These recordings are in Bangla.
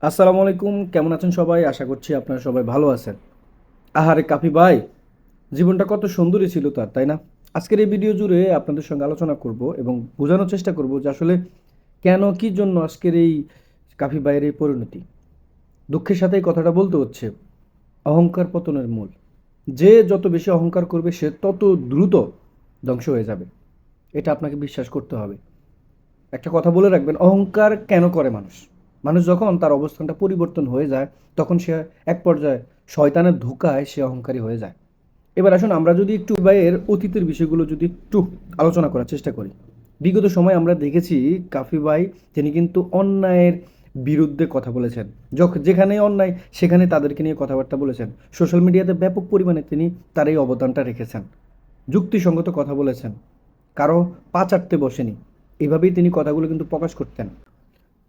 আসসালামু আলাইকুম, কেমন আছেন সবাই? আশা করছি আপনারা সবাই ভালো আছেন। আহারে কাফি ভাই, জীবনটা কত সুন্দরই ছিল তার, তাই না? আজকের এই ভিডিও জুড়ে আপনাদের সঙ্গে আলোচনা করব এবং বোঝানোর চেষ্টা করব যে আসলে কেন কি জন্য আজকের এই কাফি ভাইয়ের এই পরিণতি। দুঃখের সাথে এই কথাটা বলতে হচ্ছে, অহংকার পতনের মূল। যে যত বেশি অহংকার করবে সে তত দ্রুত ধ্বংস হয়ে যাবে। এটা আপনাকে বিশ্বাস করতে হবে। একটা কথা বলে রাখবেন, অহংকার কেন করে মানুষ? মানুষ যখন তার অবস্থানটা পরিবর্তন হয়ে যায়, তখন সে এক পর্যায়ে শয়তানের ধোঁকায় সে অহংকারী হয়ে যায়। এবার আসুন আমরা যদি একটু ভাইয়ের অতীতের বিষয়গুলো যদি একটু আলোচনা করার চেষ্টা করি। বিগত সময় আমরা দেখেছি কাফি ভাই তিনি কিন্তু অন্যায়ের বিরুদ্ধে কথা বলেছেন। যেখানেই অন্যায় সেখানে তাদেরকে নিয়ে কথাবার্তা বলেছেন। সোশ্যাল মিডিয়াতে ব্যাপক পরিমাণে তিনি তার এই অবদানটা রেখেছেন। যুক্তিসঙ্গত কথা বলেছেন, কারো পা চাটতে বসেনি। এভাবেই তিনি কথাগুলো কিন্তু প্রকাশ করতেন।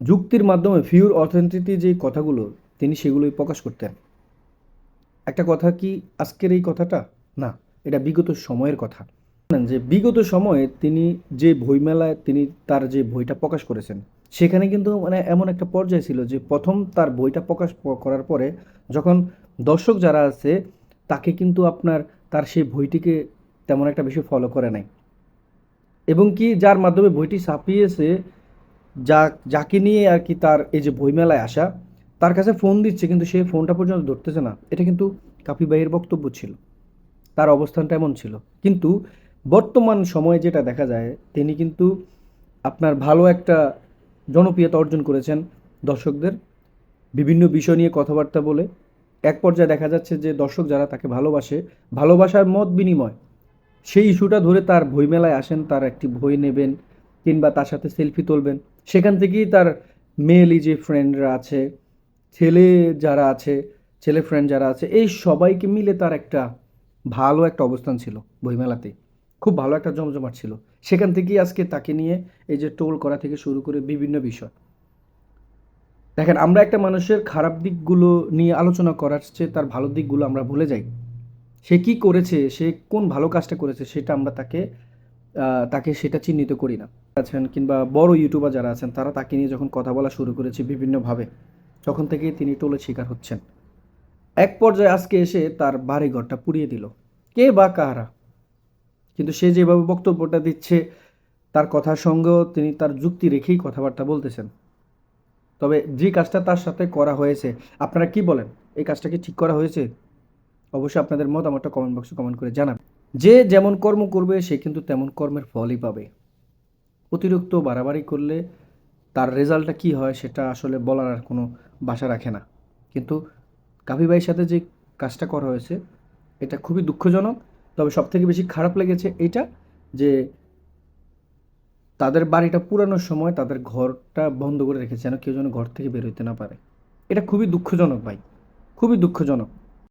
যুক্তির মাধ্যমে পিওর অথেন্টিটি যে কথাগুলো তিনি সেগুলোই প্রকাশ করতেন। একটা কথা কি আজকের এই কথাটা? না, এটা বিগত সময়ের কথা। জানেন যে বিগত সময়ে তিনি যে বইমেলায় তিনি তার যে বইটা প্রকাশ করেছেন, সেখানে কিন্তু মানে এমন একটা পর্যায় ছিল যে প্রথম তার বইটা প্রকাশ করার পরে যখন দর্শক যারা আছে তাকে কিন্তু আপনার তার সেই বইটিকে তেমন একটা বেশি ফলো করে নাই, এবং কি যার মাধ্যমে বইটি ছাপিয়েছে, যা যাকে নিয়ে আর কি তার এই যে বইমেলায় আসা, তার কাছে ফোন দিচ্ছে কিন্তু সে ফোনটা পর্যন্ত ধরতেছে না। এটা কিন্তু কাফি ভাইয়ের বক্তব্য ছিল, তার অবস্থানটা এমন ছিল। কিন্তু বর্তমান সময়ে যেটা দেখা যায়, তিনি কিন্তু আপনার ভালো একটা জনপ্রিয়তা অর্জন করেছেন দর্শকদের বিভিন্ন বিষয় নিয়ে কথাবার্তা বলে। এক পর্যায়ে দেখা যাচ্ছে যে দর্শক যারা তাকে ভালোবাসে, ভালোবাসার মত বিনিময় সেই ইস্যুটা ধরে তার বইমেলায় আসেন, তার একটি বই নেবেন কিংবা তার সাথে সেলফি তুলবেন। সেখান থেকেই তার মেয়েলি যে ফ্রেন্ডরা আছে, ছেলে যারা আছে, ছেলে ফ্রেন্ড যারা আছে, এই সবাইকে মিলে তার একটা ভালো একটা অবস্থান ছিল বইমেলাতে। খুব ভালো একটা জমজমাট ছিল। সেখান থেকেই আজকে তাকে নিয়ে এই যে টোল করা থেকে শুরু করে বিভিন্ন বিষয়। দেখেন, আমরা একটা মানুষের খারাপ দিকগুলো নিয়ে আলোচনা করার চেয়ে তার ভালো দিকগুলো আমরা ভুলে যাই। সে কি করেছে, সে কোন ভালো কাজটা করেছে সেটা আমরা তাকে সেটা চিহ্নিত করি না। আছেন কিংবা বড় ইউটিউবার যারা আছেন তারা তাকে নিয়ে যখন কথা বলা শুরু করেছে বিভিন্নভাবে, তখন থেকেই তিনি টোলের শিকার হচ্ছেন। এক পর্যায়ে আজকে এসে তার বাড়ি ঘরটা পুড়িয়ে দিল। কে বা কারা? কিন্তু সে যেভাবে বক্তব্যটা দিচ্ছে, তার কথার সঙ্গেও তিনি তার যুক্তি রেখেই কথাবার্তা বলতেছেন। তবে যে কাজটা তার সাথে করা হয়েছে, আপনারা কি বলেন? এই কাজটা কি ঠিক করা হয়েছে? অবশ্যই আপনাদের মতামতটা কমেন্ট বক্সে কমেন্ট করে জানাবেন। যে যেমন কর্ম করবে সে কিন্তু তেমন কর্মের ফলই পাবে। অতিরিক্ত বাড়াবাড়ি করলে তার রেজাল্টটা কী হয় সেটা আসলে বলার আর কোনো বাসা রাখে না। কিন্তু কাফি ভাইয়ের সাথে যে কাজটা করা হয়েছে এটা খুবই দুঃখজনক। তবে সবথেকে বেশি খারাপ লেগেছে এইটা যে তাদের বাড়িটা পুরানোর সময় তাদের ঘরটা বন্ধ করে রেখেছে যেন কেউ যেন ঘর থেকে বের হইতে না পারে। এটা খুবই দুঃখজনক ভাই, খুবই দুঃখজনক।